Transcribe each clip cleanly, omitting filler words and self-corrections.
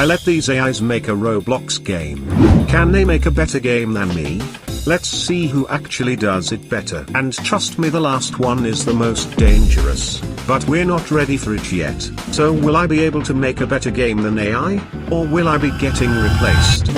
I let these AIs make a Roblox game. Can they make a better game than me? Let's see who actually does it better. And trust me, the last one is the most dangerous. But we're not ready for it yet. So will I be able to make a better game than AI? Or will I be getting replaced?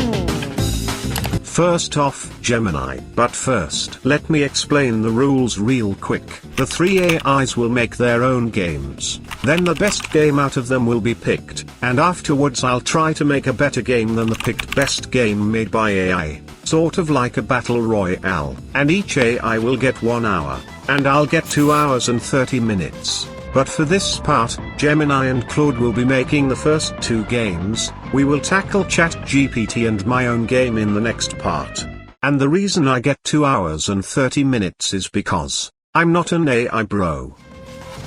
First off, Gemini. But first, let me explain the rules real quick. The 3 AIs will make their own games. Then the best game out of them will be picked, and afterwards I'll try to make a better game than the picked best game made by AI. Sort of like a battle royale. And each AI will get 1 hour, and I'll get 2 hours and 30 minutes. But for this part, Gemini and Claude will be making the first 2 games. We will tackle ChatGPT and my own game in the next part. And the reason I get 2 hours and 30 minutes is because I'm not an AI bro.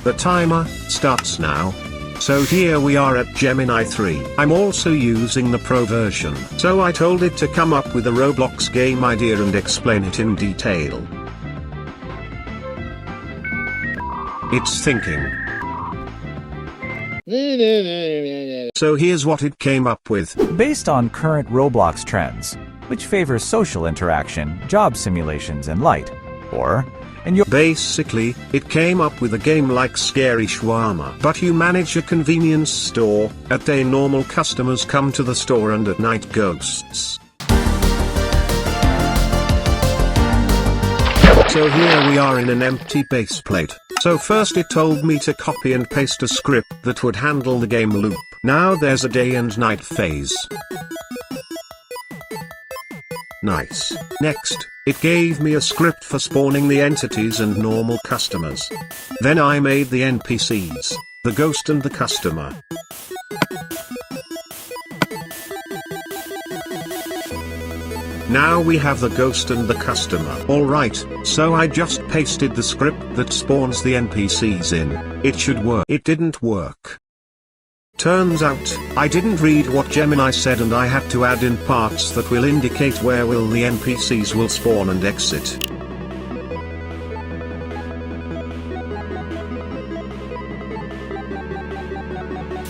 The timer starts now. So here we are at Gemini 3. I'm also using the Pro version. So I told it to come up with a Roblox game idea and explain it in detail. It's thinking. So here's what it came up with. Based on current Roblox trends, which favors social interaction, job simulations, and light, or Basically, it came up with a game like Scary Shawarma. But you manage a convenience store. At day normal customers come to the store and at night ghosts. So here we are in an empty base plate. So first it told me to copy and paste a script that would handle the game loop. Now there's a day and night phase. Nice. Next, it gave me a script for spawning the entities and normal customers. Then I made the NPCs, the ghost and the customer. Now we have the ghost and the customer. Alright, so I just pasted the script that spawns the NPCs in. It should work. It didn't work. Turns out, I didn't read what Gemini said and I had to add in parts that will indicate where will the NPCs will spawn and exit.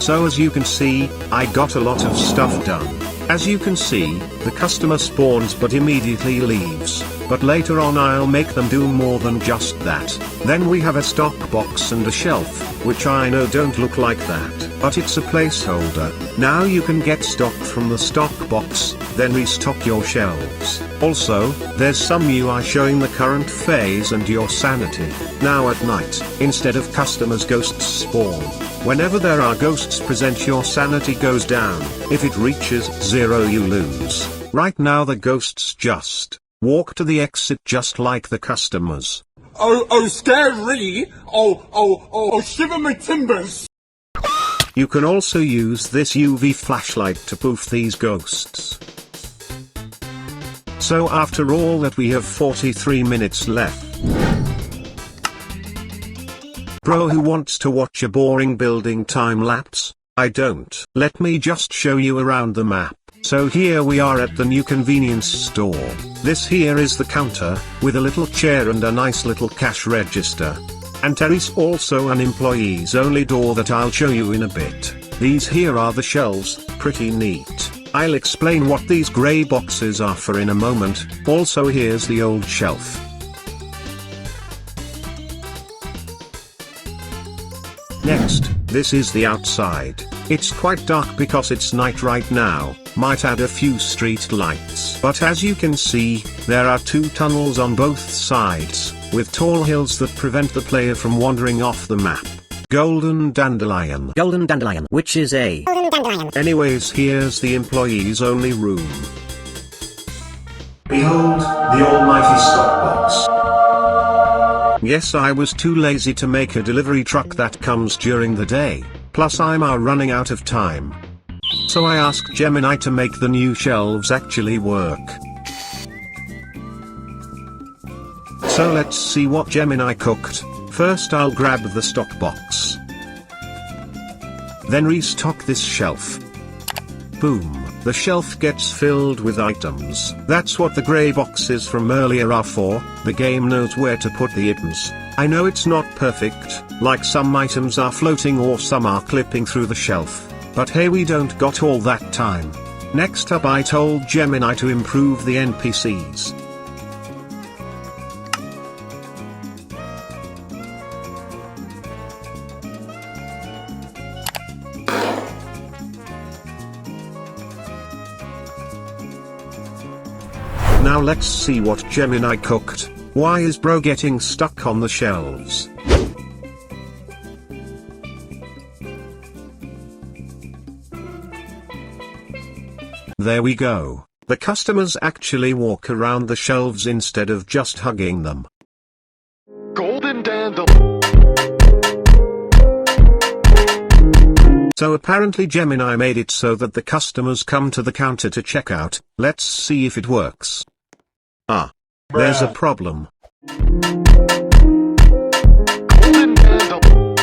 So as you can see, I got a lot of stuff done. As you can see, the customer spawns but immediately leaves, but later on I'll make them do more than just that. Then we have a stock box and a shelf, which I know don't look like that, but it's a placeholder. Now you can get stock from the stock box, then restock your shelves. Also, there's some UI showing the current phase and your sanity. Now at night, instead of customers, ghosts spawn. Whenever there are ghosts present, your sanity goes down. If it reaches 0 you lose. Right now the ghosts just walk to the exit just like the customers. Oh, scary! Oh, shiver my timbers! You can also use this UV flashlight to poof these ghosts. So after all that we have 43 minutes left. Bro, who wants to watch a boring building time lapse? I don't. Let me just show you around the map. So here we are at the new convenience store. This here is the counter, with a little chair and a nice little cash register. And there is also an employees only door that I'll show you in a bit. These here are the shelves, pretty neat. I'll explain what these grey boxes are for in a moment. Also here's the old shelf. Next, this is the outside. It's quite dark because it's night right now. Might add a few street lights. But as you can see, there are 2 tunnels on both sides, with tall hills that prevent the player from wandering off the map. Golden dandelion. Golden dandelion, which is a golden dandelion. Anyways, here's the employees only room. Behold, the almighty stock box. Yes, I was too lazy to make a delivery truck that comes during the day, plus I'm running out of time. So I asked Gemini to make the new shelves actually work. So let's see what Gemini cooked. First I'll grab the stock box. Then restock this shelf. Boom, the shelf gets filled with items. That's what the grey boxes from earlier are for. The game knows where to put the items. I know it's not perfect, like some items are floating or some are clipping through the shelf. But hey, we don't got all that time. Next up, I told Gemini to improve the NPCs. Now let's see what Gemini cooked. Why is bro getting stuck on the shelves? There we go. The customers actually walk around the shelves instead of just hugging them. Golden dandelion. So apparently Gemini made it so that the customers come to the counter to check out. Let's see if it works. Ah. There's a problem. Golden dandelion.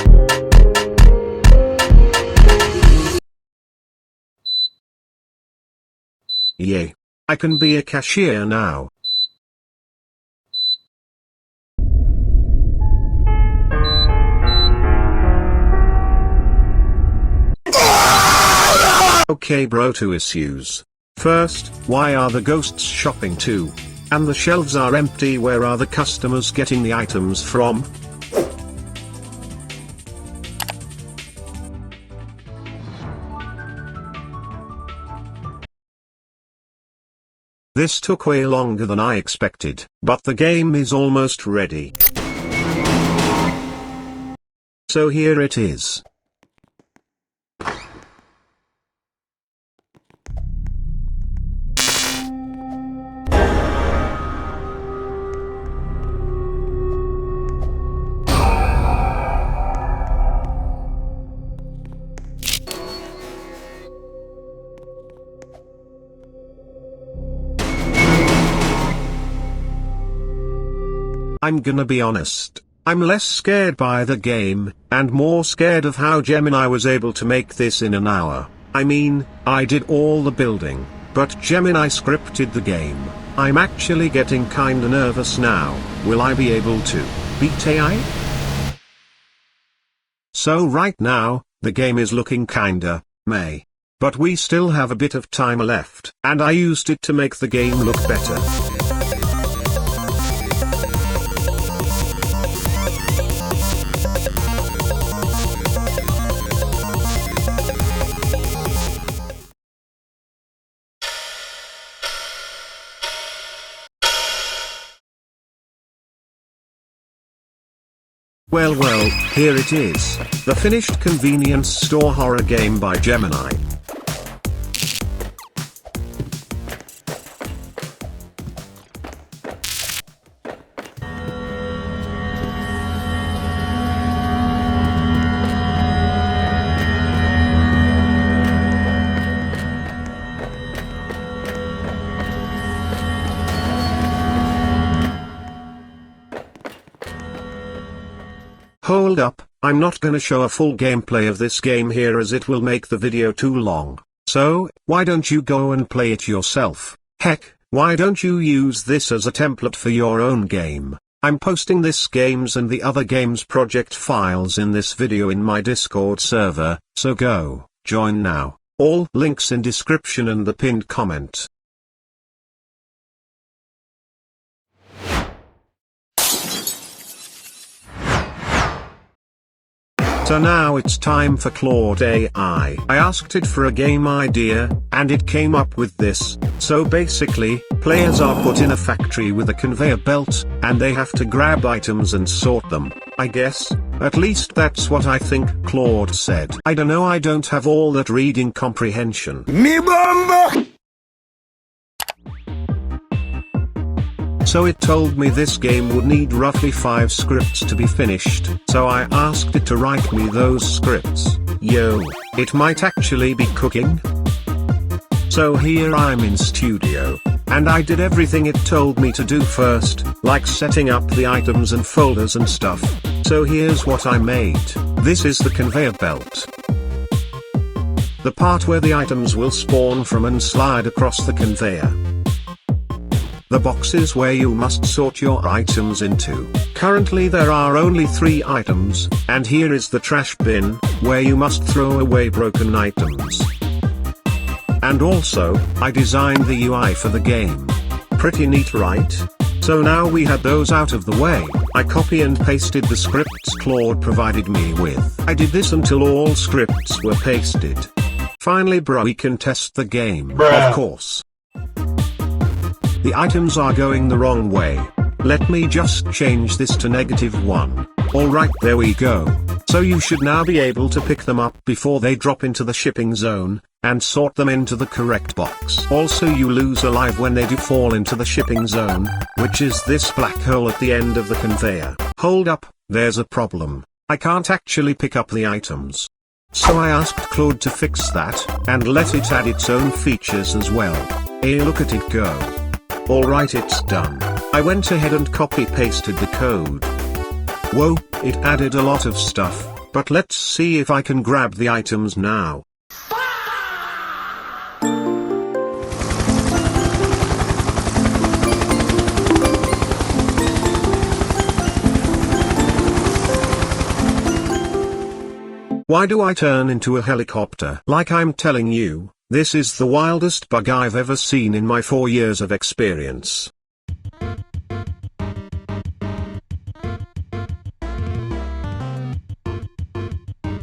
Yay. I can be a cashier now. Okay bro, two issues. First, why are the ghosts shopping too? And the shelves are empty, where are the customers getting the items from? This took way longer than I expected, but the game is almost ready. So here it is. I'm gonna be honest, I'm less scared by the game, and more scared of how Gemini was able to make this in an hour. I mean, I did all the building, but Gemini scripted the game. I'm actually getting kinda nervous now. Will I be able to beat AI? So right now, the game is looking kinda meh. But we still have a bit of time left, and I used it to make the game look better. Well, here it is, the finished convenience store horror game by Gemini. Hold up, I'm not gonna show a full gameplay of this game here as it will make the video too long. So, why don't you go and play it yourself? Heck, why don't you use this as a template for your own game? I'm posting this games and the other games project files in this video in my Discord server, so go, join now. All links in description and the pinned comment. So now it's time for Claude AI. I asked it for a game idea, and it came up with this. So basically, players are put in a factory with a conveyor belt, and they have to grab items and sort them, I guess. At least that's what I think Claude said. I don't know, I don't have all that reading comprehension. Me bomba! So it told me this game would need roughly 5 scripts to be finished, so I asked it to write me those scripts. Yo, it might actually be cooking. So here I'm in studio, and I did everything it told me to do first, like setting up the items and folders and stuff. So here's what I made. This is the conveyor belt. The part where the items will spawn from and slide across the conveyor. the boxes where you must sort your items into. Currently there are only 3 items, and here is the trash bin, where you must throw away broken items. And also, I designed the UI for the game. Pretty neat, right? So now we had those out of the way, I copy and pasted the scripts Claude provided me with. I did this until all scripts were pasted. Finally we can test the game, of course. The items are going the wrong way. Let me just change this to -1. Alright, there we go. So you should now be able to pick them up before they drop into the shipping zone, and sort them into the correct box. Also you lose a life when they do fall into the shipping zone, which is this black hole at the end of the conveyor. Hold up, there's a problem. I can't actually pick up the items. So I asked Claude to fix that, and let it add its own features as well. Hey, look at it go. Alright, it's done. I went ahead and copy-pasted the code. Whoa, it added a lot of stuff, but let's see if I can grab the items now. Why do I turn into a helicopter? Like I'm telling you, this is the wildest bug I've ever seen in my 4 years of experience.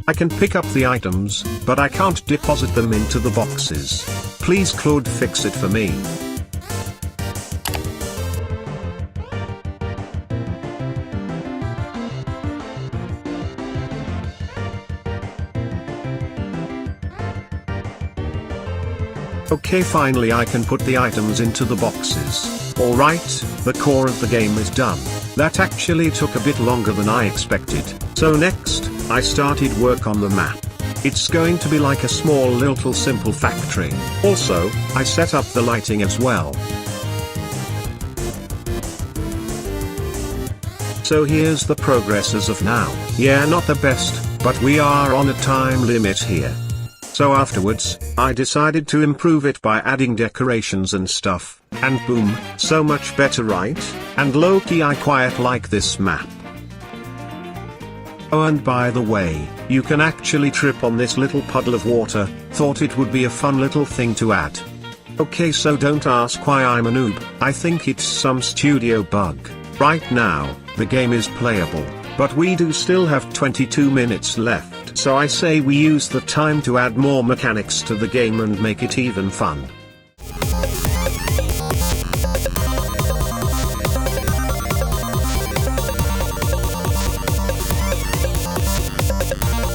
I can pick up the items, but I can't deposit them into the boxes. Please Claude, fix it for me. Okay, finally I can put the items into the boxes. Alright, the core of the game is done. That actually took a bit longer than I expected. So next, I started work on the map. It's going to be like a small little simple factory. Also, I set up the lighting as well. So here's the progress as of now. Yeah, not the best, but we are on a time limit here. So afterwards, I decided to improve it by adding decorations and stuff, and boom, so much better, right? And low-key I quite like this map. Oh, and by the way, you can actually trip on this little puddle of water. Thought it would be a fun little thing to add. Okay, so don't ask why I'm a noob. I think it's some studio bug. Right now, the game is playable, but we do still have 22 minutes left, so I say we use the time to add more mechanics to the game and make it even fun.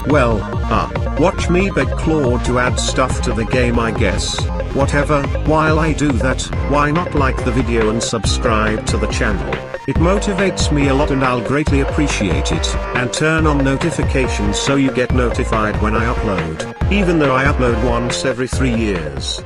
Well, watch me beg Claude to add stuff to the game, I guess. Whatever, while I do that, why not like the video and subscribe to the channel? It motivates me a lot and I'll greatly appreciate it. And turn on notifications so you get notified when I upload, even though I upload once every 3 years.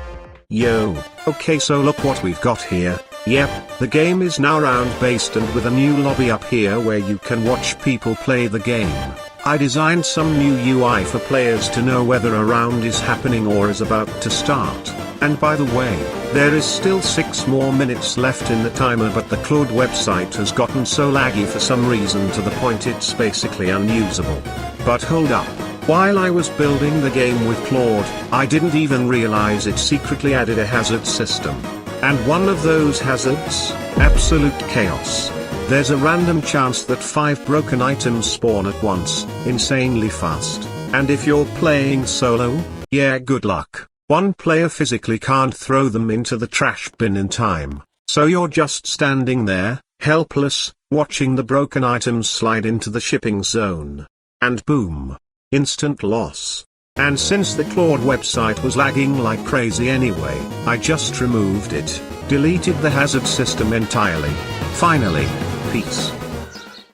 Yo, okay, so look what we've got here. Yep, the game is now round based and with a new lobby up here where you can watch people play the game. I designed some new UI for players to know whether a round is happening or is about to start. And by the way, there is still 6 more minutes left in the timer, but the Claude website has gotten so laggy for some reason to the point it's basically unusable. But hold up, while I was building the game with Claude, I didn't even realize it secretly added a hazard system. And one of those hazards? Absolute chaos. There's a random chance that 5 broken items spawn at once, insanely fast. And if you're playing solo, yeah, good luck. One player physically can't throw them into the trash bin in time. So you're just standing there, helpless, watching the broken items slide into the shipping zone. And boom. Instant loss. And since the Claude website was lagging like crazy anyway, I just removed it, deleted the hazard system entirely. Finally. Peace.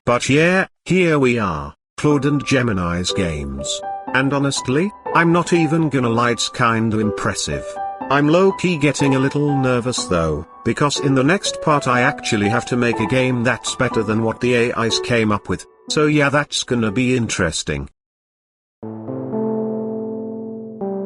But yeah, here we are, Claude and Gemini's games. And honestly, I'm not even gonna lie, it's kinda impressive. I'm low-key getting a little nervous though, because in the next part I actually have to make a game that's better than what the AIs came up with, so yeah, that's gonna be interesting.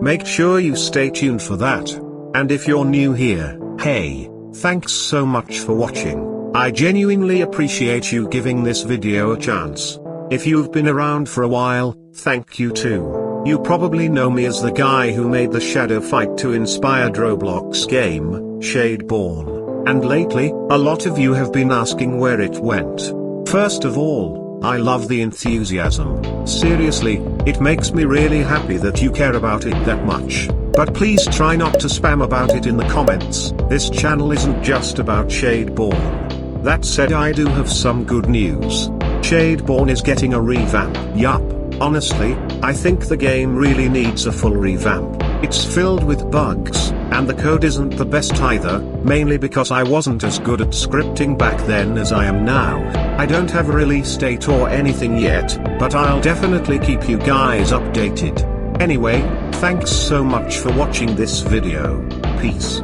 Make sure you stay tuned for that. And if you're new here, hey, Thanks so much for watching. I genuinely appreciate you giving this video a chance. If you've been around for a while, thank you too. You probably know me as the guy who made the shadow fight to inspired Roblox game, Shadeborn. And lately, a lot of you have been asking where it went. First of all, I love the enthusiasm. Seriously, it makes me really happy that you care about it that much. But please try not to spam about it in the comments. This channel isn't just about Shadeborn. That said, I do have some good news. Shadeborn is getting a revamp. Yup, honestly, I think the game really needs a full revamp. It's filled with bugs, and the code isn't the best either, mainly because I wasn't as good at scripting back then as I am now. I don't have a release date or anything yet, but I'll definitely keep you guys updated. Anyway, thanks so much for watching this video. Peace.